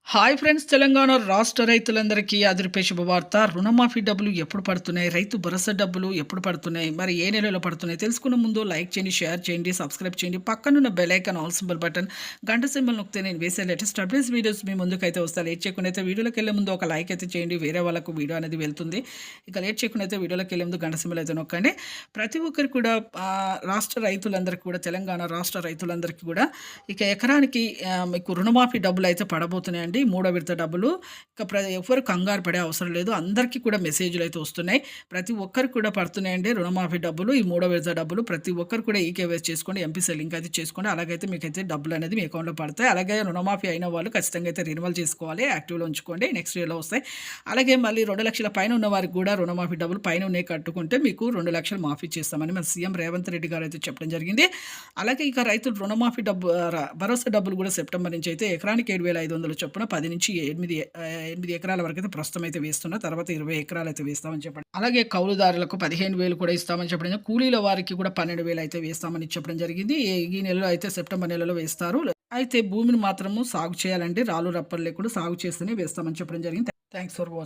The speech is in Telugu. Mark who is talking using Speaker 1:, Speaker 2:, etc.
Speaker 1: Hi friends! తెలంగాణ రాష్ట్ర రైతులందరికీ అదిరిపే శుభవార్త. రుణమాఫీ డబ్బులు ఎప్పుడు పడుతున్నాయి? రైతు భరోసా డబ్బులు ఎప్పుడు పడుతున్నాయి? మరి ఏ నెలలో పడుతున్నాయి? తెలుసుకునే ముందు లైక్ చేయండి, షేర్ చేయండి, సబ్స్క్రైబ్ చేయండి. పక్కనున్న bell icon all symbol button గంట సింబల్ నొక్కితే నేను వేసే లేటెస్ట్ అప్డేట్స్ వీడియోస్ మీ ముందుకైతే వస్తాయి. లేట్ చేయకుండా అయితే వీడియోలోకి వెళ్ళే ముందు ఒక లైక్ అయితే చేయండి. వేరే వాళ్ళకు వీడియో అనేది వెళ్తుంది. ఇక లేట్ చేయకుండా అయితే వీడియోలోకి వెళ్ళే ముందు గంట సింబల్ అయితే నొక్కండి. ప్రతి ఒక్కరికి కూడా రాష్ట్ర రైతులందరికీ కూడా తెలంగాణ రాష్ట్ర రైతులందరికీ కూడా ఇక ఎకరానికి మీకు రుణమాఫీ డబ్బులు అయితే పడబోతున్నాయండి. మూడో విడత డబ్బులు. ఇక ఎవ్వరు కంగారు పడే అవసరం లేదు. అందరికీ కూడా మెసేజ్‌లు అయితే వస్తున్నాయి. ప్రతి ఒక్కరికి కూడా పడుతున్నాయండి రుణమాఫీ డబ్బులు. ఈ మూడో విడత డబ్బులు ప్రతి ఒక్కరు కూడా ఈకేవైసీ చేసుకోండి. ఎంపీసీ లింక్ అయితే చేసుకోండి. అలాగైతే మీకైతే డబ్బులు అనేది మీ అకౌంట్‌లో పడతాయి. అలాగే రుణమాఫీ అయిన వాళ్ళు ఖచ్చితంగా అయితే రెన్యువల్ చేసుకోవాలి. యాక్టివ్‌లో ఉంచుకోండి. నెక్స్ట్ ఇయర్‌లో వస్తాయి. అలాగే మళ్ళీ 2,00,000 పైన ఉన్న వారికి కూడా రుణమాఫీ డబ్బులు పైన ఉన్నాయి కట్టుకుంటే మీకు 2,00,000 మాఫీ చేస్తామని మన సీఎం రేవంత్ రెడ్డి గారు అయితే చెప్పడం జరిగింది. అలాగే ఇక రైతులు రుణమాఫీ డబ్బు భరోసా డబ్బులు కూడా సెప్టెంబర్ నుంచి అయితే ఎకరానికి 7,500 చొప్పున 10-8 ఎకరాల వరకు అయితే ప్రస్తుతం అయితే వేస్తున్నా. తర్వాత 20 ఎకరాలు అయితే వేస్తామని చెప్పండి. అలాగే కౌలుదారులకు 15,000 కూడా ఇస్తామని చెప్పడం. కూలీల వారికి కూడా 12,000 అయితే వేస్తామని చెప్పడం జరిగింది. ఈ నెలలో అయితే సెప్టెంబర్ నెలలో వేస్తారు. అయితే భూమిని మాత్రము సాగు చేయాలండి. రాళ్ళు రప్పలు లేకుండా సాగు చేస్తేనే వేస్తామని చెప్పడం జరిగింది. Thanks for watching.